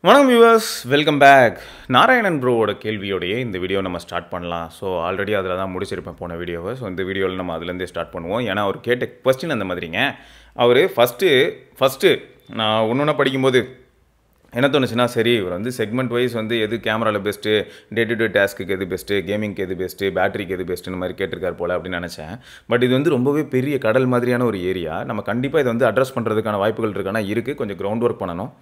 வணக்கம் viewers, welcome back. Narayanan ப்ரோவோட கேள்வியோடையே இந்த video நம்ம ஸ்டார்ட் பண்ணலாம். ஸோ ஆல்ரெடி அதில் தான் முடிச்சிருப்பேன் போன வீடியோவை. ஸோ இந்த வீடியோவில் நம்ம அதுலேருந்தே ஸ்டார்ட் பண்ணுவோம். ஏன்னா அவர் கேட்ட கொஸ்டின் அந்த மாதிரிங்க. அவர் ஃபஸ்ட்டு நான் ஒன்று படிக்கும்போது என்ன தோணுச்சுன்னா, சரி இவர் வந்து செக்மெண்ட் வைஸ் வந்து எது கேமராவில் best, day to day task எது பெஸ்ட்டு, கேமிங்க்கு எது பெஸ்ட்டு, பேட்டரிக்கு எது பெஸ்ட்டுன்னு மாதிரி கேட்டிருக்கார் போல் அப்படின்னு நினச்சேன். பட் இது வந்து ரொம்பவே பெரிய கடல் மாதிரியான ஒரு ஏரியா. நம்ம கண்டிப்பாக இதை வந்து அட்ரஸ் பண்ணுறதுக்கான வாய்ப்புகள் இருக்கானா இருக்குது. கொஞ்சம் கிரவுண்ட் ஒர்க் பண்ணணும்.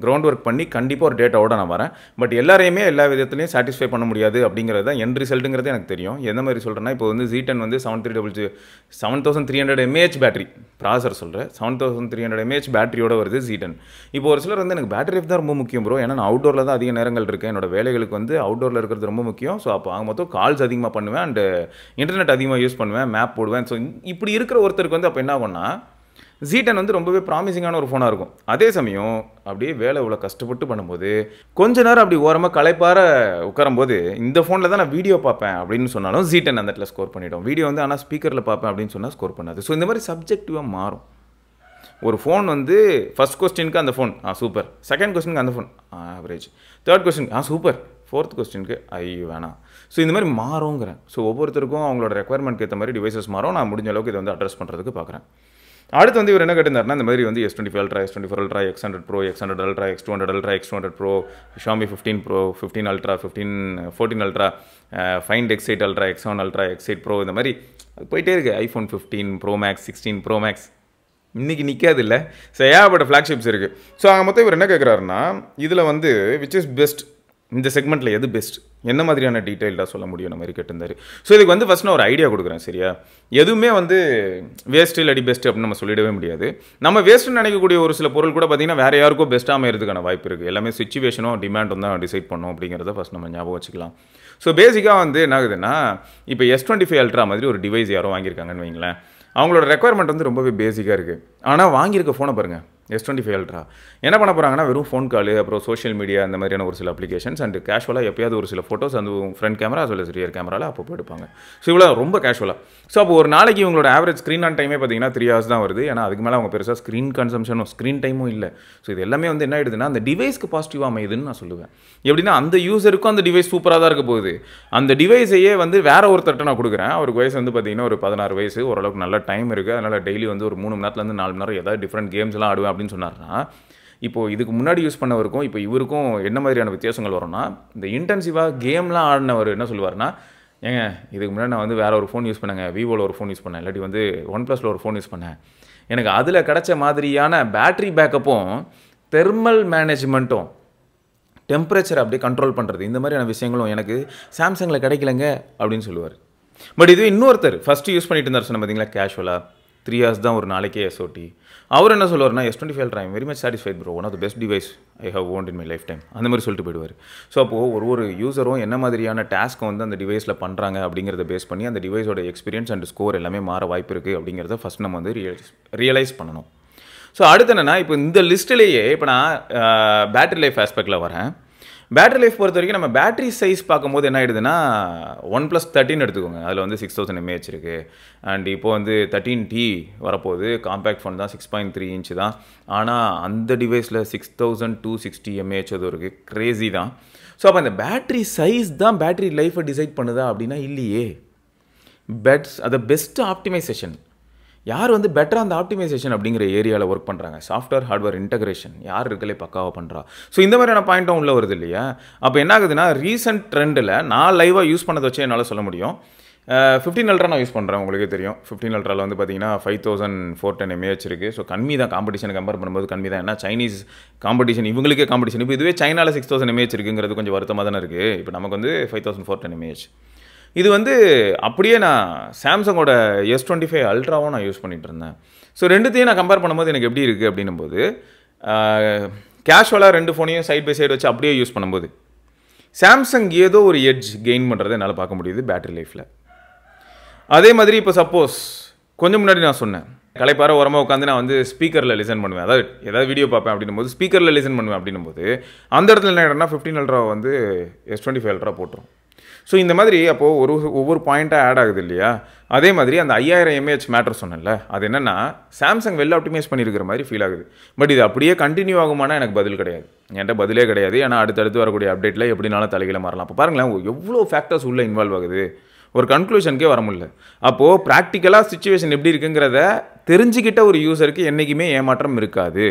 கிரவுண்ட் ஒர்க் பண்ணி கண்டிப்பாக ஒரு டேட்டாவோட நான் வரேன். பட் எல்லாரையுமே எல்லா விதத்துலையும் சாட்டிஸ்ஃபை பண்ண முடியாது அப்படிங்கிறது தான் என் ரிசல்ட்டுங்கிறது எனக்கு தெரியும். எந்த மாதிரி சொல்கிறேன்னா, இப்போ வந்து Z10 வந்து 7300 mAh பேட்டரி ப்ராசர் சொல்கிறேன். 7300 mAh பேட்டரியோட வருது Z10. இப்போ ஒரு சிலர் வந்து எனக்கு பேட்டரி லைஃப் தான் ரொம்ப முக்கியம் ப்ரோ, ஏன்னா நான் அவுட்டோரில் தான் அதிக நேரங்கள் இருக்கேன், என்னோட வேலைகளுக்கு வந்து அவுட்டோரில் இருக்கிறது ரொம்ப முக்கியம். ஸோ அப்போ ஆக மொத்தம் கால்ஸ் அதிகமாக பண்ணுவேன் அண்டு இன்டர்நெட் அதிகமாக யூஸ் பண்ணுவேன், மேப் போடுவேன். ஸோ இப்படி இருக்கிற ஒருத்தருக்கு வந்து அப்போ என்ன ஆகும்னா, Z10 வந்து ரொம்பவே ப்ராமிசிங்கான ஒரு ஃபோனாக இருக்கும். அதே சமயம் அப்படியே வேலை இவ்வளோ கஷ்டப்பட்டு பண்ணும்போது கொஞ்ச நேரம் அப்படி ஓரமாக களைப்பார உட்காரும்போது இந்த ஃபோனில் தான் நான் வீடியோ பார்ப்பேன் அப்படின்னு சொன்னாலும் Z10 அந்த இடத்துல ஸ்கோர் பண்ணிவிடும். வீடியோ வந்து ஆனால் ஸ்பீக்கரில் பார்ப்பேன் அப்படின்னு சொன்னால் ஸ்கோர் பண்ணாது. ஸோ இந்த மாதிரி சப்ஜெக்டிவாக மாறும். ஒரு ஃபோன் வந்து ஃபஸ்ட் கொஸ்டினுக்கு அந்த ஃபோன் சூப்பர், செகண்ட் கொஸ்டினுக்கு அந்த ஃபோன் ஆவரேஜ், தேர்ட் கொஸ்டினுக்கு சூப்பர், ஃபோர்த் கொஸ்டினுக்கு வேணாம். ஸோ இந்த மாதிரி மாறுங்கிறேன். ஸோ ஒவ்வொருத்தருக்கும் அவங்களோட ரெக்குயர்மெண்ட்க்கு ஏற்ற மாதிரி டிவைசஸ் மாறும். நான் முடிஞ்ச அளவுக்கு இதை வந்து அட்ரஸ் பண்ணுறதுக்கு பார்க்குறேன். அடுத்து வந்து இவர் என்ன கேட்டிருந்தாருன்னா, இந்த மாதிரி வந்து S25 Ultra, S24 Ultra, X100 Pro, X100 Ultra, X200 Ultra, X200 Pro, Xiaomi 15 Pro, 15 Ultra, 14 Ultra, Find X8 Ultra, X1 Ultra, X8 Pro, இந்த மாதிரி போயிட்டே இருக்குது. iPhone 15 Pro Max, 16 Pro Max இன்றைக்கி நிற்காது இல்லை. ஸோ ஏகப்பட்ட ஃப்ளாக்ஷிப்ஸ் இருக்குது. ஸோ அங்கே மொத்தம் இவர் என்ன கேட்குறாருன்னா, இதில் வந்து விச் இஸ் பெஸ்ட், இந்த செக்மெண்ட்டில் எது பெஸ்ட், என்ன மாதிரியான டீட்டெயில்டாக சொல்ல முடியும் அந்த மாதிரி கேட்டிருந்தாரு. ஸோ இதுக்கு வந்து ஃபஸ்ட் நான் ஒரு ஐடியா கொடுக்குறேன். சரியா, எதுவுமே வந்து வேஸ்ட்டு இல்லாட்டி பெஸ்ட்டு அப்படின்னு நம்ம சொல்லிடவே முடியாது. நம்ம வேஸ்ட்டுன்னு நினைக்கக்கூடிய ஒரு சில பொருள் கூட பார்த்திங்கன்னா வேறு யாருக்கும் பெஸ்ட்டாக அமைகிறதுக்கான வாய்ப்பு இருக்குது. எல்லாமே சிச்சுவேஷனும் டிமாண்டும் தான் டிசைட் பண்ணோம் அப்படிங்கிறத ஃபஸ்ட் நம்ம ஞாபகம் வச்சுக்கலாம். ஸோ பேசிக்காக வந்து என்ன ஆகுதுன்னா, இப்போ S25 Ultra மாதிரி ஒரு டிவைஸ் யாரோ வாங்கியிருக்காங்கன்னு வைங்களேன். அவங்களோட ரெக்குயர்மெண்ட் வந்து ரொம்பவே பேசிக்காக இருக்குது. ஆனால் வாங்கியிருக்க ஃபோனை பாருங்கள், S25 Ultra என்ன பண்ண போகிறாங்கன்னா, வெறும் ஃபோன் காலு, அப்புறம் சோஷியல் மீடியா, அந்த மாதிரியான ஒரு சில அப்ளிகேஷன்ஸ் அண்ட் கேஷுவலாக எப்பயாவது ஒரு சில ஃபோட்டோஸ் அந்த front camera as well as rear கேமராவில் அப்போ எடுப்பாங்க. ஸோ இவ்வளோ ரொம்ப கேஷுவலாக. ஸோ அப்போ ஒரு நாளைக்கு இவங்களோட ஆவரேஜ் ஸ்க்ரீன் ஆன் டைமே பார்த்தீங்கன்னா 3 hours தான் வருது. ஏன்னா அதுக்கு மேலே அவங்க பெருசாக ஸ்க்ரீன் கன்சம்ஷனும் ஸ்க்ரீன் டைமும் இல்லை. ஸோ இது எல்லாமே வந்து என்ன ஆகிடுதுன்னா, அந்த டிவைஸ்க்கு பாசிட்டிவாக அமையுதுன்னு நான் சொல்லுவேன். எப்படின்னா, அந்த யூஸருக்கும் அந்த டிவைஸ் சூப்பராக தான் இருக்க போகுது. அந்த டிவைஸையே வந்து வேற ஒருத்தர்கிட்ட நான் கொடுக்குறேன். அவருக்கு வயசு வந்து பார்த்தீங்கன்னா ஒரு 16 வயசு, ஓரளவுக்கு நல்ல டைம் இருக்குது. அதனால் டெய்லி வந்து ஒரு 3 மணி நேரத்துலேருந்து 4 மணி நேரம் ஏதாவது டிஃப்ரெண்ட் கேம்ஸ்லாம் ஆடுவேன் அப்படின்னு சொன்னார்னா, இப்போது இதுக்கு முன்னாடி யூஸ் பண்ணவருக்கும் இப்போ இவருக்கும் என்ன மாதிரியான வித்தியாசங்கள் வரும்னா, இந்த இன்டென்சிவாக கேம்லாம் ஆடினவர் என்ன சொல்லுவார்னா, ஏங்க இதுக்கு முன்னாடி நான் வந்து வேறு ஒரு ஃபோன் யூஸ் பண்ணேங்க, விவோவில் ஒரு ஃபோன் யூஸ் பண்ணேன், இல்லாட்டி வந்து OnePlusல ஒரு ஃபோன் யூஸ் பண்ணேன், எனக்கு அதில் கிடச்ச மாதிரியான பேட்ரி பேக்கப்பும் தெர்மல் மேனேஜ்மெண்ட்டும் டெம்பரேச்சர் அப்படியே கண்ட்ரோல் பண்ணுறது இந்த மாதிரியான விஷயங்களும் எனக்கு சாம்சங்கில் கிடைக்கலங்க அப்படின்னு சொல்லுவார். பட் இதுவே இன்னொருத்தர் ஃபஸ்ட்டு யூஸ் பண்ணிட்டு இருந்தார் சொன்ன பார்த்தீங்களா, கேஷுவலாக 3 hours தான் ஒரு நாளைக்கே SOT. அவர் என்ன சொல்லுவார்னா, S25 Ultra I am very much satisfied bro, one of the best device I have owned in my life time, அந்த மாதிரி சொல்லிட்டு போயிடுவார். ஸோ அப்போது ஒரு யூஸரும் என்ன மாதிரியான டாஸ்க்கை வந்து அந்த டிவைஸில் பண்ணுறாங்க அப்படிங்கிறத பேஸ் பண்ணி அந்த டிவைஸோட எக்ஸ்பீரியன்ஸ் அண்ட் ஸ்கோர் எல்லாமே மாற வாய்ப்பு இருக்குது அப்படிங்கிறத ஃபஸ்ட் நம்ம வந்து ரியலைஸ் பண்ணணும். ஸோ அடுத்து என்னென்னா, இப்போ இந்த லிஸ்ட்டிலேயே இப்போ நான் பேட்டரி லைஃப் ஆஸ்பெக்டில் வரேன். பேட்டரி லைஃப் பொறுத்த வரைக்கும் நம்ம பேட்டரி சைஸ் பார்க்கும்போது என்ன ஆகிடுதுன்னா, OnePlus 13 எடுத்துக்கோங்க, அதில் வந்து 6000 mAh இருக்குது. அண்ட் இப்போ வந்து 13T வரப்போகுது, காம்பேக்ட் ஃபோன் தான், 6.3 inch தான். ஆனால் அந்த டிவைஸில் 6260 mAh அது இருக்குது, க்ரேஸி தான். ஸோ அப்போ அந்த பேட்டரி சைஸ் தான் பேட்டரி லைஃப்பை டிசைட் பண்ணுதா அப்படின்னா இல்லையே. அது பெஸ்ட் ஆப்டிமைசேஷன் யார் வந்து பெட்டராக அந்த ஆப்டிமைசேஷன் அப்படிங்கிற ஏரியாவில் ஒர்க் பண்ணுறாங்க, சாஃப்ட்வேர் ஹார்ட்வேர் இன்டகிரேஷன் யார் இருக்கலே பக்காவாக பண்ணுறா. ஸோ இந்த மாதிரியான பாயிண்ட்டும் உள்ளே வருது இல்லையா. அப்போ என்ன ஆகுதுன்னா, ரீசெண்ட் ட்ரெண்டில் நான் லைவாக யூஸ் பண்ணதை வச்சு என்னால் சொல்ல முடியும். 15 Ultra நான் யூஸ் பண்ணுறேன், உங்களுக்கே தெரியும். 15 Ultraவில் வந்து பார்த்தீங்கன்னா 5410 mAh இருக்குது. ஸோ கம்மி தான், காம்படிஷனை கம்பேர் பண்ணும்போது கம்மி தான். ஏன்னா சைனீஸ் காம்படிஷன், இவங்களுக்கே காம்படிஷன். இப்போ இதுவே சைனாவில் 6000 mAh இருக்குங்கிறது கொஞ்சம் வருத்தமாக தானே இருக்குது. இப்போ நமக்கு வந்து 5410 mAh. இது வந்து அப்படியே நான் சாம்சங்கோட S25 Ultraவும் நான் யூஸ் பண்ணிகிட்டு இருந்தேன். ஸோ ரெண்டுத்தையும் நான் கம்பேர் பண்ணும்போது எனக்கு எப்படி இருக்குது அப்படின்னும் போது, கேஷுவலாக 2 ஃபோனையும் சைட் பை சைடு வச்சு அப்படியே யூஸ் பண்ணும்போது சாம்சங் ஏதோ ஒரு எட்ஜ் கெயின் பண்ணுறதை என்னால் பார்க்க முடியுது பேட்டரி லைஃப்பில். அதே மாதிரி இப்போ சப்போஸ் கொஞ்சம் முன்னாடி நான் சொன்னேன், களைப்பார ஓரமாக உட்காந்து நான் வந்து ஸ்பீக்கரில் லிசன் பண்ணுவேன், அதாவது ஏதாவது வீடியோ பார்ப்பேன் அப்படின்னும் போது ஸ்பீக்கரில் லிசன் பண்ணுவேன் அப்படின்னும் போது அந்த இடத்துல என்ன ஆகிடும்னா 15 Ultra வந்து S25 Ultra போட்டுரும். ஸோ இந்த மாதிரி அப்போது ஒவ்வொரு பாயிண்ட்டாக ஆட் ஆகுது இல்லையா? அதே மாதிரி அந்த 5000 mAh மேட்டர் சொன்னேன்ல, அது என்னென்னா சாம்சங் வெல் ஆப்டிமைஸ் பண்ணியிருக்கிற மாதிரி ஃபீல் ஆகுது. பட் இது அப்படியே கண்டினியூ ஆகுமானா எனக்கு பதில் கிடையாது. என்கிட்ட பதிலே கிடையாது. ஏன்னா அடுத்தடுத்து வரக்கூடிய அப்டேட்டில் எப்படினாலும் தலைகீழ மாறலாம். அப்போ பாருங்களேன், எவ்வளோ ஃபேக்டர்ஸ் உள்ளே இன்வால்வ் ஆகுது. ஒரு கன்க்ளூஷனுக்கே வர முடியல. அப்போது ப்ராக்டிக்கலாக சிச்சுவேஷன் எப்படி இருக்குங்கிறத தெரிஞ்சுக்கிட்ட ஒரு யூசருக்கு என்றைக்குமே ஏமாற்றம் இருக்காது.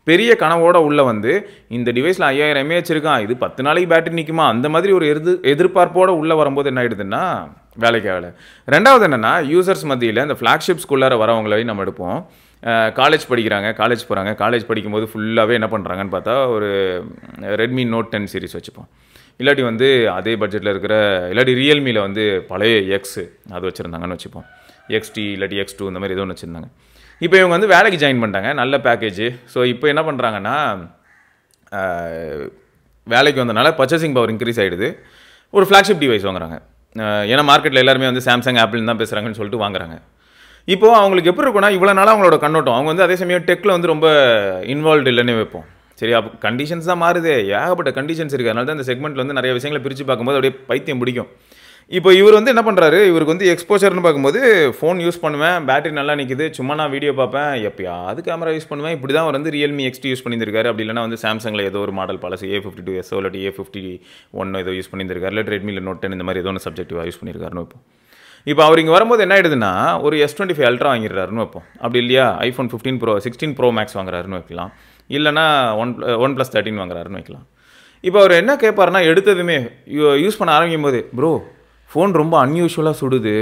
பெரிய கனவோட உள்ளே வந்து இந்த டிவைஸில் 5000 mAh இருக்கான், இது 10 நாளைக்கு பேட்டரி நிற்குமா, அந்த மாதிரி ஒரு எதிர்பார்ப்போடு உள்ளே வரும்போது என்ன ஆகிடுதுன்னா வேலைக்கு ஆகலை. ரெண்டாவது என்னென்னா, யூசர்ஸ் மத்தியில் இந்த ஃப்ளாக்ஷிப்ஸ்குள்ளார வரவங்களையும் நம்ம எடுப்போம். காலேஜ் படிக்கிறாங்க, காலேஜ் போகிறாங்க, காலேஜ் படிக்கும்போது ஃபுல்லாகவே என்ன பண்ணுறாங்கன்னு பார்த்தா ஒரு ரெட்மி நோட் 10 சீரிஸ் வச்சுப்போம். இல்லாட்டி வந்து அதே பட்ஜெட்டில் இருக்கிற இல்லாட்டி ரியல்மியில் வந்து பழைய எக்ஸு அது வச்சுருந்தாங்கன்னு வச்சுப்போம். XT இல்லாட்டி X2 இந்த மாதிரி ஏதோ ஒன்று வச்சுருந்தாங்க. இப்போ இவங்க வந்து வேலைக்கு ஜாயின் பண்ணிட்டாங்க, நல்ல பேக்கேஜ். ஸோ இப்போ என்ன பண்ணுறாங்கன்னா, வேலைக்கு வந்தனால பர்ச்சேசிங் பவர் இன்க்ரீஸ் ஆகிடுது. ஒரு ஃப்ளாக்ஷிப் டிவைஸ் வாங்குறாங்க. ஏன்னா மார்க்கெட்டில் எல்லாருமே வந்து சாம்சங் ஆப்பிள் தான் பேசுகிறாங்கன்னு சொல்லிட்டு வாங்குறாங்க. இப்போது அவங்களுக்கு எப்படி இருக்குன்னா, இவ்வளோ நாளாக அவங்களோட கண்ணோட்டம், அவங்க வந்து அதே சமயம் டெக்கில் வந்து ரொம்ப இன்வால்வ்டு இல்லைன்னு வைப்போம். சரி, அப்போ கண்டிஷன்ஸ் தான் மாறுது, ஏகப்பட்ட கண்டிஷன்ஸ் இருக்குது. அதனால தான் இந்த செக்மெண்ட்டில் வந்து நிறைய விஷயங்களை பிரித்து பார்க்கும்போது அப்படியே பைத்தியம் பிடிக்கும். இப்போ இவர் வந்து என்ன பண்ணுறாரு, இவருக்கு வந்து எக்ஸ்போஷர்னு பார்க்கும்போது ஃபோன் யூஸ் பண்ணுவேன், பேட்டரி நல்லா நிற்குது, சும்மா நான் வீடியோ பார்ப்பேன், எப்பயாவது கேமரா யூஸ் பண்ணுவேன். இப்படி தான் அவர் வந்து ரியல்மி XT யூஸ் பண்ணியிருக்காரு. அப்படி இல்லைனா வந்து சாம்சங்கில் ஏதோ ஒரு மாடல் பழசு A52s இல்லாட்டி A51 ஏதோ யூஸ் பண்ணியிருக்காரு, இல்லை ரெட்மியில் நோட் 10 இந்த மாதிரி ஏதோ ஒன்று சப்ஜெக்டிவாக யூஸ் பண்ணியிருக்காருன்னு வைப்போம். இப்போ அவர் இங்கே வரும்போது என்ன ஆகிடுதுன்னா, ஒரு S25 Ultra வாங்கிடுறாருன்னு வைப்போம். அப்படி இல்லையா, iPhone 15 Pro 16 Pro Max வாங்குறாருன்னு வைக்கலாம், இல்லைனா OnePlus 13 வாங்குறாருன்னு வைக்கலாம். இப்போ அவர் என்ன கேட்பாருன்னா, எடுத்ததுமே யூஸ் பண்ண ஆரம்பிக்கும் போது, ப்ரோ ஃபோன் ரொம்ப அன்யூஷுவலாக சுடுது,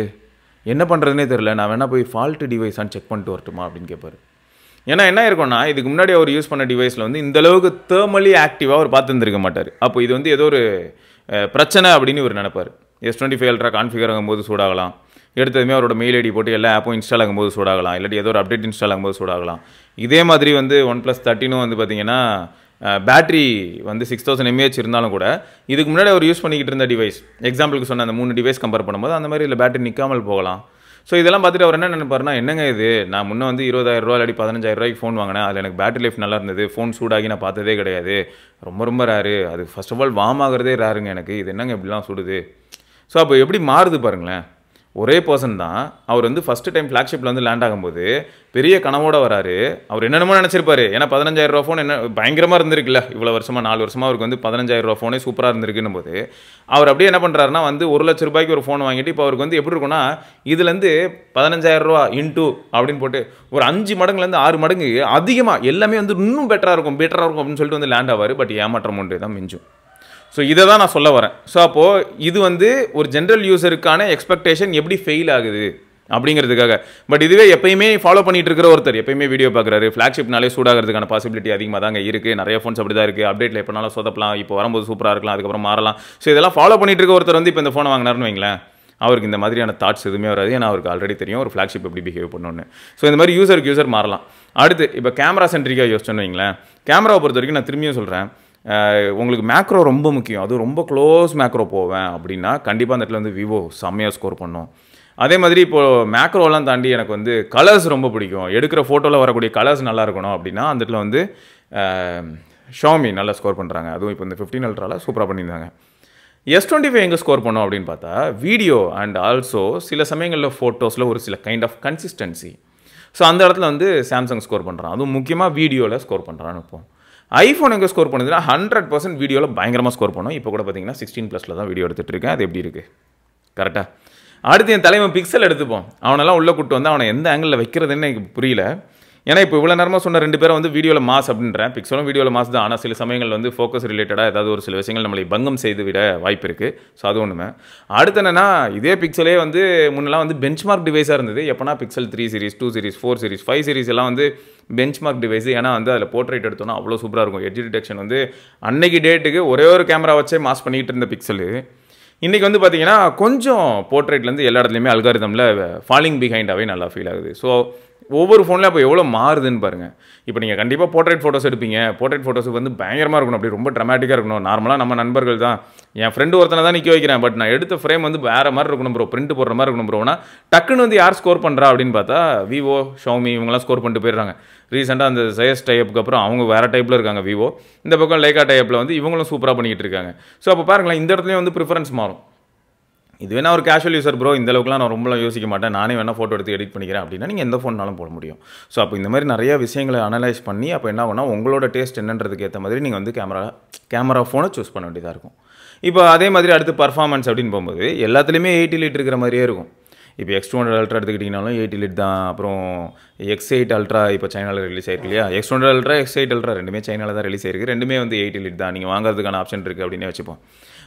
என்ன பண்ணுறதுனே தெரில, நான் வேணால் போய் ஃபால்ட்டு டிவைஸான்னு செக் பண்ணிட்டு வரட்டுமா அப்படின்னு கேட்பார். ஏன்னா என்ன இருக்கும்னா, இதுக்கு முன்னாடி அவர் யூஸ் பண்ண டிவைஸில் வந்து இந்தளவுக்கு தேர்மலி ஆக்டிவாக அவர் பார்த்துருந்துருக்க மாட்டார். அப்போ இது வந்து ஏதோ ஒரு பிரச்சனை அப்படின்னு இவர் நினைப்பார். S25 Ultra கான்ஃபிகர் ஆகும்போது சூடாகலாம், எடுத்ததுமே அவரோட மெயில் ஐடி போட்டு எல்லா ஆப்பும் இன்ஸ்டால் ஆகும்போது சூடாகலாம், இல்லாட்டி ஏதோ ஒரு அப்டேட் இன்ஸ்டால் ஆகும்போது சூடாகலாம். இதே மாதிரி வந்து OnePlus 13 வந்து பார்த்திங்கன்னா பேட்ரி வந்து 6000 mAh இருந்தாலும் கூட இதுக்கு முன்னாடி அவர் யூஸ் பண்ணிக்கிட்டு இருந்த டிவைஸ், எக்ஸாம்பிளுக்கு சொன்ன அந்த 3 டிவைஸ் கம்பேர் பண்ணும்போது அந்த மாதிரி இல்லை பேட்டரி நிற்காமல் போகலாம். ஸோ இதெல்லாம் பார்த்துட்டு அவர் என்ன நினைப்பாருன்னா, என்னங்க இது, நான் முன்னே வந்து 20000 இல்லாட்டி 15000 ஃபோன் வாங்கினேன், அதில் எனக்கு பேட்டரி லைஃப் நல்லா இருந்தது, ஃபோன் சூடாகி நான் பார்த்ததே கிடையாது, ரொம்ப ரேரு, அது ஃபர்ஸ்ட் ஆஃப் ஆல் வார்ம் ஆகிறதே ரேருங்க எனக்கு, இது என்னங்க இப்படிலாம் சுடுது. ஸோ அப்போ எப்படி மாறுது பாருங்களேன். ஒரே பர்சன் தான், அவர் வந்து ஃபஸ்ட்டு டைம் ஃப்ளாக்ஷிப்பில் வந்து லேண்ட் ஆகும்போது பெரிய கனவோடு வராரு. அவர் என்னென்னமோ நினச்சிருப்பாரு. ஏன்னா 15000 ஃபோன் என்ன பயங்கரமாக இருந்திருக்குல்ல, இவ்வளோ வருஷமாக 4 வருஷமாக அவருக்கு வந்து 15000 ஃபோனே சூப்பராக இருந்திருக்குன்னும் போது அவர் அப்படியே என்ன பண்ணுறாருன்னா, வந்து 1,00,000 ஒரு ஃபோன் வாங்கிட்டு இப்போ அவருக்கு வந்து எப்படி இருக்குன்னா, இதுலேருந்து 15000 இன்டூ அப்படின்னு போட்டு ஒரு 5 மடங்குலேருந்து 6 மடங்கு அதிகமாக எல்லாமே வந்து இன்னும் பெட்டராக இருக்கும் அப்படின்னு சொல்லிட்டு வந்து லேண்ட் ஆவார். பட் ஏமாற்றம் ஒன்று தான் மிஞ்சும். ஸோ இதை தான் நான் சொல்ல வரேன். ஸோ அப்போது இது வந்து ஒரு ஜென்ரல் யூஸருக்கான எக்ஸ்பெக்டேஷன் எப்படி ஃபெயில் ஆகுது அப்படிங்கிறதுக்காக. பட் இதுவே எப்பயுமே ஃபாலோ பண்ணிட்டு இருக்கிற ஒருத்தர், எப்பயுமே வீடியோ பார்க்குறாரு, ஃப்ளாக்ஷிப்னாலே சூடாகிறதுக்கான பாசிபிலிட்டி அதிகமாக தாங்க இருக்குது, நிறைய ஃபோன்ஸ் அப்படி தான் இருக்குது, அப்டேட்டில் எப்போனாலும் சொதப்பலாம், இப்போ வரும்போது சூப்பராக இருக்கலாம், அதுக்கப்புறம் மாறலாம். ஸோ இதெல்லாம் ஃபாலோ பண்ணிட்டு இருக்க ஒருத்தர் வந்து இப்போ இந்த ஃபோனை வாங்கினார்னு வைங்களேன், அவருக்கு இந்த மாதிரியான தாட்ஸ் எதுவுமே வராது. ஏன்னா அவருக்கு ஆல்ரெடி தெரியும் ஒரு ஃப்ளாக்ஷிப் எப்படி பிஹேவ் பண்ணணும்னு. ஸோ இந்த மாதிரி யூசர் மாறலாம். அடுத்து இப்போ கேமரா சென்ட்ரிக்காக யோசிச்சோன்னு வைங்களேன். கேமராவை பொறுத்த வரைக்கும் நான் திரும்பியும் சொல்கிறேன், உங்களுக்கு மேக்ரோ ரொம்ப முக்கியம், அதுவும் ரொம்ப க்ளோஸ் மேக்ரோ போவேன் அப்படின்னா கண்டிப்பாக அந்த இடத்துல வந்து விவோ செம்மையாக ஸ்கோர் பண்ணும். அதே மாதிரி இப்போது மேக்ரோலாம் தாண்டி எனக்கு வந்து கலர்ஸ் ரொம்ப பிடிக்கும், எடுக்கிற ஃபோட்டோவில் வரக்கூடிய கலர்ஸ் நல்லா இருக்கணும் அப்படின்னா அந்த இடத்துல வந்து ஷாமி நல்லா ஸ்கோர் பண்ணுறாங்க. அதுவும் இப்போ இந்த 15 Ultraல சூப்பராக பண்ணியிருந்தாங்க. S25 எங்கே ஸ்கோர் பண்ணோம் அப்படின்னு பார்த்தா வீடியோ அண்ட் ஆல்சோ சில சமயங்களில் ஃபோட்டோஸில் ஒரு சில கைண்ட் ஆஃப் கன்சிஸ்டன்சி. ஸோ அந்த இடத்துல வந்து சாம்சங் ஸ்கோர் பண்ணுறான், அதுவும் முக்கியமாக வீடியோவில் ஸ்கோர் பண்ணுறான்னு இப்போ. ஐஃபோன் எங்கே ஸ்கோர் பண்ணுதுன்னா 100% வீடியோவில் பயங்கரமாக ஸ்கோர் பண்ணோம். இப்போ கூட பார்த்தீங்கன்னா 16+ தான் வீடியோ எடுத்துகிட்டு இருக்கேன். அது எப்படி இருக்குது கரெக்டாக. அடுத்து என் தலைவன் பிக்சல் எடுத்துப்போம். அவனெல்லாம் உள்ளே கூப்பிட்டு வந்து அவனை எந்த ஆங்கிளில் வைக்கிறதுன்னு எனக்கு புரியல. ஏன்னா இப்போ இவ்வளோ நேரமாக சொன்ன 2 பேரும் வந்து வீடியோவில் மாஸ் அப்படின்றேன், பிக்சலும் வீடியோவில் மாஸ் தான். ஆனால் சில சமயங்கள் வந்து ஃபோக்கஸ் ரிலேட்டடாக ஏதாவது ஒரு சில விஷயங்கள் நம்மளை பங்கம் செய்து விட வாய்ப்பு இருக்குது. ஸோ அது ஒன்றுமே. அடுத்து என்னென்னா, இதே பிக்சலே வந்து முன்னெல்லாம் வந்து பெஞ்ச்மார்க் டிவைஸாக இருந்தது. எப்போனா pixel 3 series 2 series 4 series 5 series எல்லாம் வந்து பெஞ்ச்மார்க் டிவைஸ். ஏன்னா வந்து அதில் போர்ட்ரேட் எடுத்தோன்னா அவ்வளோ சூப்பராக இருக்கும். எட்ஜ் டிடெக்ஷன் வந்து அன்னைக்கு டேட்டுக்கு ஒரே ஒரு கேமரா வச்சே மாஸ் பண்ணிகிட்டு இருந்த பிக்சலு இன்றைக்கி வந்து பார்த்தீங்கன்னா கொஞ்சம் போர்ட்ரேட்லேருந்து எல்லா இடத்துலையுமே அல்காரிதமில் ஃபாலிங் பிஹைண்டாகவே நல்லா ஃபீல் ஆகுது. ஸோ ஒவ்வொரு ஃபோன்லேயும் அப்போ எவ்வளோ மாறுதுன்னு பாருங்கள். இப்போ நீங்கள் கண்டிப்பாக போர்ட்ரேட் ஃபோட்டோஸ் எடுப்பீங்க, போர்ட்ரேட் ஃபோட்டோஸுக்கு வந்து பயங்கரமாக இருக்கணும், அப்படி ரொம்ப ட்ரமாட்டிக்காக இருக்கணும். நார்மலாக நம்ம நண்பர்கள் தான், என் ஃப்ரெண்டு ஒருத்தனை தான் நிற்க வைக்கிறேன், பட் நான் எடுத்த ஃப்ரேம் வந்து வேறு மாதிரி இருக்கணும் ப்ரோ, பிரிண்ட் போடுற மாதிரி இருக்கணும் ப்ரோனா டக்குன்னு வந்து யார் ஸ்கோர் பண்ணுறா அப்படின்னு பார்த்தா விவோ ஷாமி இவங்கெல்லாம் ஸ்கோர் பண்ணிட்டு போயிடுறாங்க. ரீசெண்டாக அந்த ஜெயஸ் டைப்புக்கு அப்புறம் அவங்க வேறு டைப்பில் இருக்காங்க விவோ, இந்த பக்கம் லைக்கா டைப்பில் வந்து இவங்களும் சூப்பராக பண்ணிக்கிட்டு இருக்காங்க. ஸோ அப்போ பாருங்களேன், இந்த இடத்துலையும் வந்து ப்ரிஃபரன்ஸ் மாறும். இது வேணா ஒரு கேஷுவல் யூசர் ப்ரோ, இந்த அளவுக்குலாம் நான் ரொம்பலாம் யோசிக்க மாட்டேன், நானே வேணா ஃபோட்டோ எடுத்து எடிட் பண்ணிக்கிறேன் அப்படின்னா நீங்கள் எந்த ஃபோன்னாலும் போட முடியும். ஸோ அப்போ இந்த மாதிரி நிறைய விஷயங்களை அனலைஸ் பண்ணி அப்போ என்ன ஆகும்னா உங்களோட டேஸ்ட் என்னன்றதுக்கு ஏற்ற மாதிரி நீங்கள் வந்து கேமரா ஃபோனை சூஸ் பண்ண வேண்டியதாக இருக்கும். இப்போ அதே மாதிரி அடுத்து பர்ஃபார்மன்ஸ் அப்படின்னு போகும்போது எல்லாத்துலேயுமே 80 லிட் இருக்கிற மாதிரியே இருக்கும். இப்போ X200 அல்ட்ரா எடுத்துக்கிட்டிங்கனாலும் 80 லிட் தான். அப்புறம் X8 அல்ட்ரா இப்போ சைனாவில் ரிலீஸ் ஆயிருக்கு இல்லையா, X200 அல்ட்ரா X8 அல்ட்ரா ரெண்டுமே சைனாவில் தான் ரிலீஸ் ஆயிருக்கு, ரெண்டுமே வந்து 80 லிட் தான். நீங்கள் வாங்குறதுக்கான ஆப்ஷன் இருக்குது அப்படின்னே வச்சுப்போம்.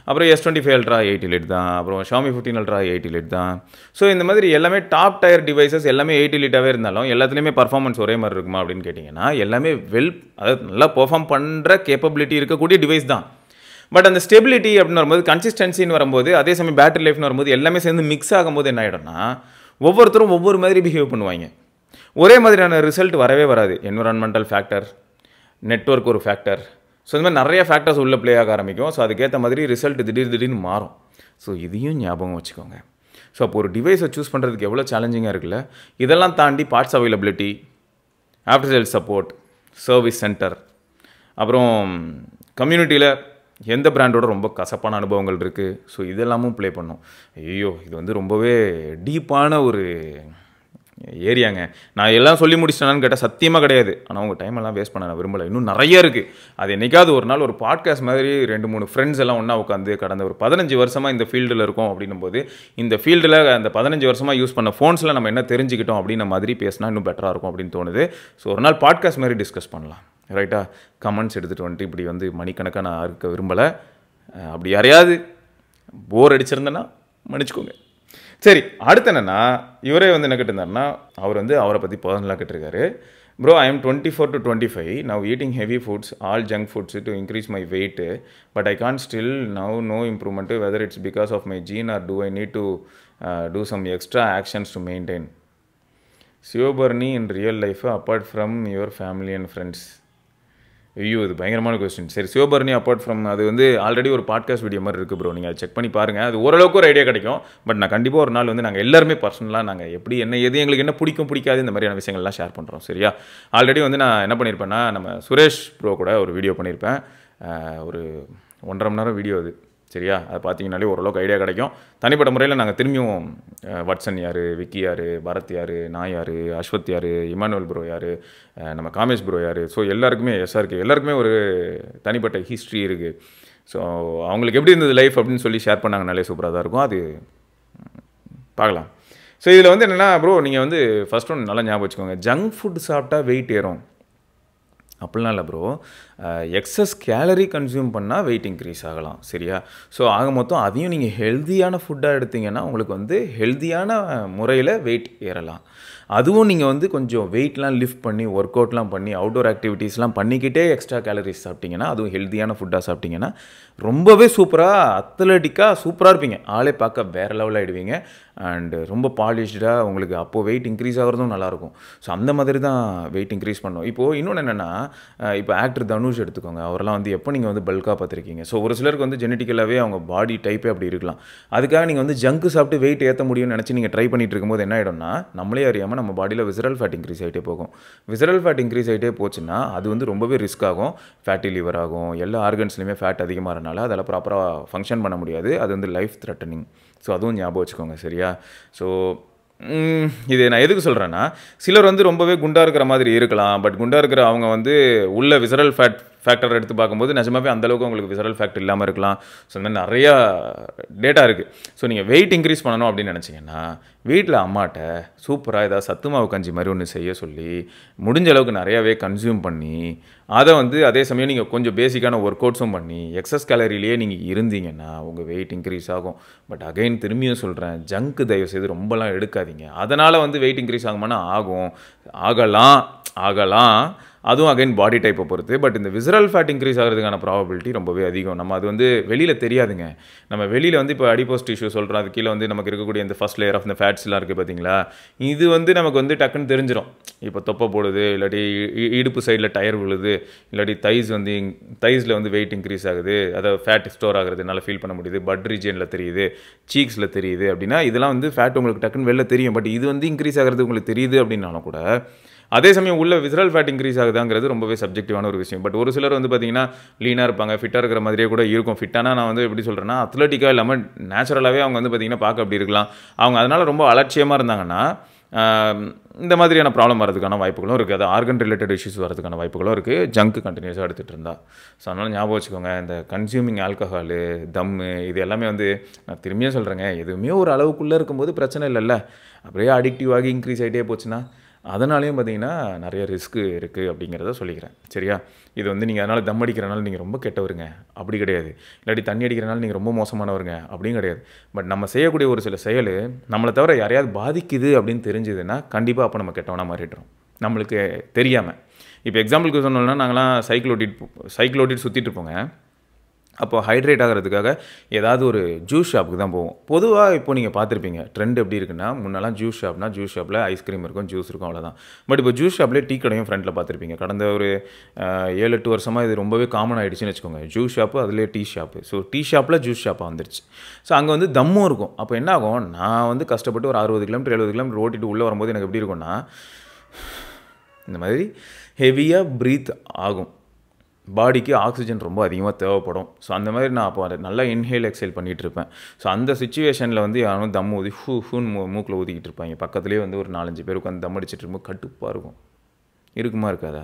அப்புறம் S25 அல்ட்ரா 80 லிட் தான். அப்புறம் Xiaomi 15 அல்ட்ரா 80 லிட் தான். ஸோ இந்த மாதிரி எல்லாமே டாப் டயர் டிவைசஸ் எல்லாமே 80 லிட்டாகவே இருந்தாலும் எல்லாத்துலேயுமே பர்ஃபார்மன்ஸ் ஒரே மாதிரி இருக்குமா அப்படின்னு கேட்டிங்கன்னா எல்லாமே அதாவது நல்லா பெர்ஃபார்ம் பண்ணுற கேப்பபிலிட்டி இருக்கக்கூடிய டிவைஸ் தான். பட் அந்த ஸ்டெபிலிட்டி அப்படின்னு வரும்போது, கன்சிஸ்டன்சின்னு வரும்போது, அதே சமயம் பேட்டரி லைஃப்னு வரும்போது எல்லாமே சேர்ந்து மிக்ஸ் ஆகும்போது என்ன ஆகிடும்னா ஒவ்வொருத்தரும் ஒவ்வொரு மாதிரி பிஹேவ் பண்ணுவாங்க. ஒரே மாதிரியான ரிசல்ட் வரவே வராது. என்விரான்மெண்டல் ஃபேக்டர், நெட்வொர்க் ஒரு ஃபேக்டர், ஸோ இந்த மாதிரி நிறைய ஃபேக்டர்ஸ் உள்ளே ப்ளே ஆக ஆரம்பிக்கும். ஸோ அதுக்கேற்ற மாதிரி ரிசல்ட் திடீர்னு மாறும். ஸோ இதையும் ஞாபகம் வச்சுக்கோங்க. ஸோ அப்போ ஒரு டிவைஸை சூஸ் பண்ணுறதுக்கு எவ்வளோ சேலஞ்சிங்காக இருக்குல்ல. இதெல்லாம் தாண்டி parts availability, after sale support, service centre, அப்புறம் கம்யூனிட்டியில் எந்த பிராண்டோட ரொம்ப கசப்பான அனுபவங்கள் இருக்குது. ஸோ இதெல்லாமும் ப்ளே பண்ணும். ஐயோ இது வந்து ரொம்பவே டீப்பான ஒரு ஏரியாங்க. நான் எல்லாம் சொல்லி முடிச்சிட்டேனான்னு கேட்டால் சத்தியமாக கிடையாது. ஆனால் உங்கள் டைமெல்லாம் வேஸ்ட் பண்ண நான் விரும்பலை. இன்னும் நிறைய இருக்குது. அது என்றைக்காவது ஒரு நாள் ஒரு பாட்காஸ்ட் மாதிரி 2-3 ஃப்ரெண்ட்ஸ் எல்லாம் ஒன்றா உட்காந்து கடந்த ஒரு 15 வருஷமாக இந்த ஃபீல்டில் இருக்கோம் அப்படின்னும் போது இந்த ஃபீல்டில் அந்த 15 வருஷமாக யூஸ் பண்ண ஃபோன்ஸில் நம்ம என்ன தெரிஞ்சுக்கிட்டோம் அப்படின்ன மாதிரி பேசினா இன்னும் பெட்டராக இருக்கும் அப்படின்னு தோணுது. ஸோ ஒரு நாள் பாட்காஸ்ட் மாதிரி டிஸ்கஸ் பண்ணலாம். ரைட்டா? கமெண்ட்ஸ் எடுத்துகிட்டு வந்துட்டு இப்படி வந்து மணிக்கணக்காக நான் இருக்க விரும்பலை. அப்படி யாரையாவது போர் அடிச்சிருந்தேன்னா மன்னிச்சுக்கோங்க. சரி, அடுத்து என்னென்னா இவரே வந்து என்ன கேட்டிருந்தாருன்னா அவர் வந்து அவரை பற்றி பர்சனலாக கேட்டிருக்காரு. Bro, I am 24 to 25 now eating heavy foods, all junk foods to increase my weight, but I can't still now no improvement, whether it's because of my gene or do I need to do some extra actions to maintain Sivabarni in real life apart from your family and friends. ஐயோ இது பயங்கரமான question. சரி, சிவபர்ணி apart from அது வந்து already ஒரு podcast video மாதிரி இருக்குது bro, நீங்கள் அதை செக் பண்ணி பாருங்கள். அது ஓரளவுக்கு ஒரு ஐடியா கிடைக்கும். பட் நான் கண்டிப்பாக ஒரு நாள் வந்து நாங்கள் எல்லாருமே பர்சனலாக நாங்கள் எப்படி எது எங்களுக்கு என்ன பிடிக்கும் பிடிக்காது இந்த மாதிரியான விஷயங்கள்லாம் ஷேர் பண்ணுறோம். சரியா? ஆல்ரெடி வந்து நான் என்ன பண்ணியிருப்பேன்னா நம்ம சுரேஷ் ப்ரோ கூட ஒரு வீடியோ பண்ணியிருப்பேன். ஒரு 1.5 மணி நேரம் வீடியோ அது. சரியா? அதை பார்த்தீங்கன்னாலே ஓரளவுக்கு ஐடியா கிடைக்கும். தனிப்பட்ட முறையில் நாங்கள் திரும்பியும் வட்சன் யார், விக்கி யார், பரத் யார், நான் யார், அஸ்வத் யார், இமானுவல் ப்ரோ யார், நம்ம காமேஷ் ப்ரோ யார், ஸோ எல்லாருக்குமே எஸ்ஆர்கே எல்லாருக்குமே ஒரு தனிப்பட்ட ஹிஸ்ட்ரி இருக்குது. ஸோ அவங்களுக்கு எப்படி இருந்தது லைஃப் அப்படின்னு சொல்லி ஷேர் பண்ணாங்கனாலே சூப்பராக தான் இருக்கும். அது பார்க்கலாம். ஸோ இதில் வந்து என்னென்னா ப்ரோ, நீங்கள் வந்து ஃபஸ்ட் ஒன்று நல்லா ஞாபகம் வச்சுக்கோங்க. ஜங்க் ஃபுட் சாப்பிட்டா வெயிட் ஏறும் அப்படிலாம் இல்லை ப்ரோ. எக்ஸஸ் கேலரி கன்சியூம் பண்ணால் வெயிட் இன்க்ரீஸ் ஆகலாம். சரியா? ஸோ ஆக மொத்தம் அதையும் நீங்கள் ஹெல்த்தியான ஃபுட்டாக எடுத்திங்கன்னா உங்களுக்கு வந்து ஹெல்த்தியான முறையில் வெயிட் ஏறலாம். அதுவும் நீங்கள் வந்து கொஞ்சம் வெயிட்லாம் லிஃப்ட் பண்ணி ஒர்க் அவுட்லாம் பண்ணி அவுட்டோர் ஆக்டிவிட்டீஸ்லாம் பண்ணிக்கிட்டே எக்ஸ்ட்ரா கேலரிஸ் சாப்பிட்டிங்கன்னா, அதுவும் ஹெல்த்தியான ஃபுட்டாக சாப்பிட்டிங்கன்னா ரொம்பவே சூப்பராக அத்லட்டிக்காக சூப்பராக இருப்பீங்க. ஆளே பார்க்க வேறு லெவலில் ஆகிடுவீங்க. அண்டு ரொம்ப பாலிஷ்டாக உங்களுக்கு அப்போது வெயிட் இன்க்ரீஸ் ஆகிறதும் நல்லாயிருக்கும். ஸோ அந்த மாதிரி தான் வெயிட் இன்க்ரீஸ் பண்ணும். இப்போது இன்னொன்று என்னென்னா, இப்போ ஆக்டர் தனுஷ் எடுத்துக்கோங்க. அவரெல்லாம் வந்து எப்போ நீங்கள் வந்து பல்காக பார்த்துருக்கீங்க. ஸோ ஒரு சிலருக்கு வந்து ஜெனட்டிக்கலாகவே அவங்க பாடி டைப்பே அப்படி இருக்கலாம். அதுக்காக நீங்கள் வந்து ஜங்கு சாப்பிட்டு வெயிட் ஏற்ற முடியும்னு நினச்சி நீங்கள் ட்ரை பண்ணிட்டு இருக்கும்போது என்ன ஆகிடும்னா, நம்மளே அறியாமல் நம்ம பாடியில் விசரல் ஃபேட் இன்க்ரீஸ் ஆகிட்டே போகும். விசரல் ஃபேட் இன்க்ரீஸ் ஆகிட்டே போச்சுன்னா அது வந்து ரொம்பவே ரிஸ்க் ஆகும். ஃபேட்டி லிவர் ஆகும். எல்லா ஆர்கன்ஸ்லையுமே ஃபேட் அதிகமாகறனால அதெல்லாம் ப்ராப்பராக ஃபங்க்ஷன் பண்ண முடியாது. அது வந்து லைஃப் த்ரெட்டனிங். ஸோ அதுவும் ஞாபகம் வச்சுக்கோங்க. சரியா? ஸோ இது நான் எதுக்கு சொல்கிறேன்னா, சிலர் வந்து ரொம்பவே குண்டாக இருக்கிற மாதிரி இருக்கலாம். பட் குண்டாக இருக்கிற அவங்க வந்து உள்ள விசரல் ஃபேக்டர் எடுத்து பார்க்கும்போது நிஜமாவே அந்தளவுக்கு உங்களுக்கு விசரல் ஃபேக்ட் இல்லாமல் இருக்கலாம். ஸோ இந்த மாதிரி நிறையா டேட்டா இருக்குது. ஸோ நீங்கள் வெயிட் இன்க்ரீஸ் பண்ணணும் அப்படின்னு நினச்சிங்கன்னா வீட்டில் அம்மாட்ட சூப்பராக ஏதாவது சத்து மாவு கஞ்சி மாதிரி ஒன்று செய்ய சொல்லி முடிஞ்ச அளவுக்கு நிறையாவே கன்சியூம் பண்ணி அதை வந்து அதே சமயம் நீங்கள் கொஞ்சம் பேசிக்கான ஒர்க் அவுட்ஸும் பண்ணி எக்ஸஸ் கேலரியிலேயே நீங்கள் இருந்தீங்கன்னா உங்கள் வெயிட் இன்க்ரீஸ் ஆகும். பட் அகைன் திரும்பியும் சொல்கிறேன், ஜங்க்கு தயவு செய்து ரொம்பலாம் எடுக்காதீங்க. அதனால் வந்து வெயிட் இன்க்ரீஸ் ஆகுமானா ஆகலாம். அதுவும் அகைன் பாடி டைப்பை பொறுத்து. பட் இந்த விசரல் ஃபேட் இன்க்ரீஸ் ஆகிறதுக்கான ப்ராபபிலிட்டி ரொம்பவே அதிகம். நம்ம அது வந்து வெளியில் தெரியாதுங்க. நம்ம வெளியில் வந்து இப்போ அடிப்போஸ் டிஷ்யூ சொல்கிறோம். அது கீழே வந்து நமக்கு இருக்கக்கூடிய இந்த ஃபஸ்ட் லேயர் ஆஃப் இந்த ஃபேட்ஸ்லாம் இருக்குது பார்த்தீங்களா, இது வந்து நமக்கு வந்து டக்குன்னு தெரிஞ்சிடும். இப்போ தொப்பை போடுது, இல்லாட்டி இடுப்பு சைடில் டயர் விழுது, இல்லாட்டி தைஸில் வந்து வெயிட் இன்க்ரீஸ் ஆகுது, அதாவது ஃபேட் ஸ்டோர் ஆகுறது என்னால் ஃபீல் பண்ண முடியுது, பட் ரீஜியனில் தெரியுது, சீக்ஸில் தெரியுது அப்படின்னா இதெல்லாம் வந்து ஃபேட் உங்களுக்கு டக்குன்னு வெளில தெரியும். பட் இது வந்து இன்க்ரீஸ் ஆகிறது உங்களுக்கு தெரியுது அப்படின்னாலும் கூட அதே சமயம் உள்ள விசரல் ஃபேட் இன்க்ரீஸ் ஆகுதாங்கிறது ரொம்பவே சப்ஜெக்டிவான ஒரு விஷயம். பட் ஒரு சிலர் வந்து பார்த்தீங்கன்னா லீனாக இருப்பாங்க, ஃபிட்டாக இருக்கிற மாதிரியே கூட இருக்கும். ஃபிட்டானா நான் வந்து எப்படி சொல்கிறேன்னா அத்லட்டிக்காக இல்லாமல் நேச்சுரலாகவே அவங்க வந்து பார்த்தீங்கன்னா பார்க்க அப்படி இருக்கலாம். அவங்க அதனால் ரொம்ப அலட்சியமாக இருந்தாங்கன்னா இந்த மாதிரியான ப்ராப்ளம் வரதுக்கான வாய்ப்புகளும் இருக்குது. அது ஆர்கன் ரிலேட்டட் இஷ்யூஸ் வரதுக்கான வாய்ப்புகளும் இருக்குது, ஜங்க் கண்டினியூஸாக எடுத்துகிட்டு இருந்தால். ஸோ அதனால் ஞாபகம் வச்சுக்கோங்க, இந்த கன்சியூமிங் ஆல்கஹாலு, தம்மு, இது எல்லாமே வந்து நான் திரும்பியும் சொல்கிறேங்க, எதுவுமே ஒரு அளவுக்குள்ளே இருக்கும்போது பிரச்சனை இல்லைல்ல. அப்படியே அடிக்டிவ் ஆகி இன்க்ரீஸ் ஆகிட்டே போச்சுன்னா அதனாலேயும் பார்த்தீங்கன்னா நிறைய ரிஸ்க்கு இருக்குது அப்படிங்கிறத சொல்லிக்கிறேன். சரியா? இது வந்து நீங்கள் அதனால் தம் அடிக்கிறனால நீங்கள் ரொம்ப கெட்டவருங்க அப்படி கிடையாது. இல்லாட்டி தண்ணி அடிக்கிறனால நீங்கள் ரொம்ப மோசமானவருங்க அப்படியும் கிடையாது. பட் நம்ம செய்யக்கூடிய ஒரு சில செயல் நம்மளை தவிர யாரையாவது பாதிக்குது அப்படின்னு தெரிஞ்சதுன்னா கண்டிப்பாக அப்போ நம்ம கெட்டவனாக மாறிடுறோம், நம்மளுக்கு தெரியாமல். இப்போ எக்ஸாம்பிளுக்கு சொன்னோம்னா நாங்களாம் சைக்கிள் ஓட்டிட்டு சுற்றிட்டு இருப்போங்க. அப்போ ஹைட்ரேட் ஆகிறதுக்காக ஏதாவது ஒரு ஜூஸ் ஷாப்புக்கு தான் போவோம். பொதுவாக இப்போ நீங்கள் பார்த்துருப்பீங்க ட்ரெண்ட் எப்படி இருக்குன்னா, முன்னெல்லாம் ஜூஸ் ஷாப்பில் ஐஸ்கிரீம் இருக்கும், ஜூஸ் இருக்கும், அவ்வளோதான். பட் இப்போ ஜூஸ் ஷாப்லேயே டீ கடையும் ஃப்ரண்ட்டில் பார்த்துருப்பீங்க. கடந்த ஒரு 7-8 வருஷமாக இது ரொம்பவே காமன் ஆகிடுச்சுன்னு வச்சுக்கோங்க. ஜூஸ் ஷாப்பு அதுலேயே டீ ஷாப்பு. ஸோ டீ ஷாப்பில் ஜூஸ் ஷாப்பாக வந்துருச்சு. ஸோ அங்கே வந்து தம்மும் இருக்கும். அப்போ என்ன ஆகும், நான் வந்து கஷ்டப்பட்டு ஒரு 60 கிலோமீட்டர் 70 கிலோமீட்டர் ஓட்டிட்டு உள்ளே வரும்போது எனக்கு எப்படி இருக்கும்னா இந்த மாதிரி ஹெவியாக ப்ரீத் ஆகும். பாடிக்கு ஆக்சிஜன் ரொம்ப அதிகமாக தேவைப்படும். ஸோ அந்த மாதிரி நான் அப்போ அதை நல்லா இன்ஹேல் எக்ஸேல் பண்ணிகிட்டு இருப்பேன். ஸோ அந்த சிச்சுவேஷனில் வந்து யாரும் தம் ஊதி ஹூன்னு மூக்கில் ஊதிக்கிட்டு இருப்பாங்க. பக்கத்துலேயே வந்து ஒரு 4-5 பேர் உட்காந்து தம் அடிச்சிட்டு இருக்கும்போது கட்டுப்பாக இருக்கும். இருக்குமா இருக்காதா?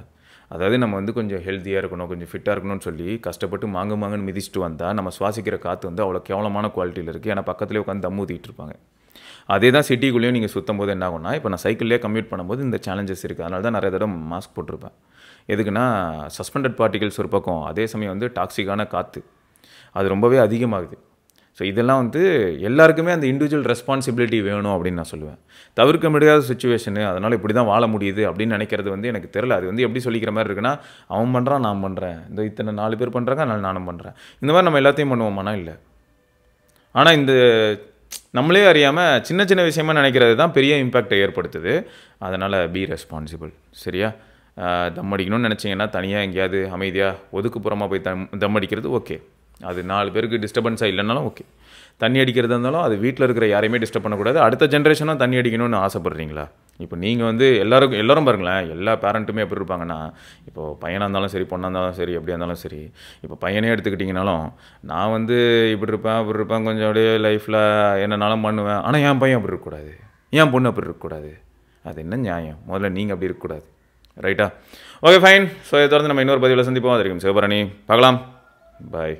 அதாவது நம்ம வந்து கொஞ்சம் ஹெல்த்தியாக இருக்கணும், கொஞ்சம் ஃபிட்டாக இருக்கணும்னு சொல்லி கஷ்டப்பட்டு மாங்குன்னு மிதிச்சுட்டு வந்தால் நம்ம சுவாசிக்கிற காற்று வந்து அவ்வளோ கேவலமான குவாலிட்டியில் இருக்குது. ஏன்னா பக்கத்துலேயே உட்காந்து தம் ஊதிட்டு இருப்பாங்க. அதே தான் சிட்டிக்குள்ளேயும் நீங்கள் சுற்றும் போது என்ன ஆகும்னா, இப்போ நான் சைக்கிள்லேயே கம்யூட் பண்ணும்போது இந்த சேலஞ்சஸ் இருக்குது. அதனால தான் நிறைய தடவை மாஸ்க் போட்டிருப்பேன். எதுக்குன்னா சஸ்பெண்டட் பார்ட்டிகல்ஸ் ஒரு பக்கம், அதே சமயம் வந்து டாக்ஸிக்கான காற்று அது ரொம்பவே அதிகமாகுது. ஸோ இதெல்லாம் வந்து எல்லாருக்குமே அந்த இண்டிவிஜுவல் ரெஸ்பான்சிபிலிட்டி வேணும் அப்படின்னு நான் சொல்லுவேன். தவிர்க்க முடியாத சுச்சுவேஷனு, அதனால் இப்படி தான் வாழ முடியுது அப்படின்னு நினைக்கிறது வந்து எனக்கு தெரியல. அது வந்து எப்படி சொல்லிக்கிற மாதிரி இருக்குன்னா, அவன் பண்ணுறான் நான் பண்ணுறேன், இந்த இத்தனை 4 பேர் பண்ணுறாங்க அதனால் நானும் பண்ணுறேன், இந்த மாதிரி நம்ம எல்லாத்தையும் பண்ணுவோமானா இல்லை. ஆனால் இந்த நம்மளே அறியாமல் சின்ன சின்ன விஷயமா நினைக்கிறது தான் பெரிய இம்பேக்டை ஏற்படுத்துது. அதனால் பி ரெஸ்பான்சிபிள். சரியா? தம் அடிக்கணும்னு நினச்சிங்கன்னா தனியாக எங்கேயாவது அமைதியாக ஒதுக்குப்புறமாக போய் தம் அடிக்கிறது ஓகே. அது 4 பேருக்கு டிஸ்டர்பன்ஸாக இல்லைனாலும் ஓகே. தண்ணி அடிக்கிறதா இருந்தாலும் அது வீட்டில் இருக்கிற யாரையுமே டிஸ்டர்ப் பண்ணக்கூடாது. அடுத்த ஜென்ரேஷனும் தண்ணி அடிக்கணும்னு ஆசைப்பட்றீங்களா? இப்போ நீங்கள் வந்து எல்லோரும் பாருங்களேன், எல்லா பேரண்ட்டுமே எப்படி இருப்பாங்கன்னா, இப்போது பையனாக இருந்தாலும் சரி, பொண்ணாக இருந்தாலும் சரி, எப்படியா இருந்தாலும் சரி, இப்போ பையனே எடுத்துக்கிட்டிங்கனாலும் நான் வந்து இப்படி இருப்பேன் கொஞ்சம் அப்படியே லைஃப்பில் என்னன்னாலும் பண்ணுவேன். ஆனால் என் பையன் அப்படி இருக்கக்கூடாது, என் பொண்ணு அப்படி இருக்கக்கூடாது. அது என்ன நியாயம்? முதல்ல நீங்கள் அப்படி இருக்கக்கூடாது. ரைட்டா? Okay fine. ஸோ இதை தொடர்ந்து நம்ம இன்னொரு பதிவில் சந்திப்போம். அது வரைக்கும் சிவபரணி பார்க்கலாம். பாய்.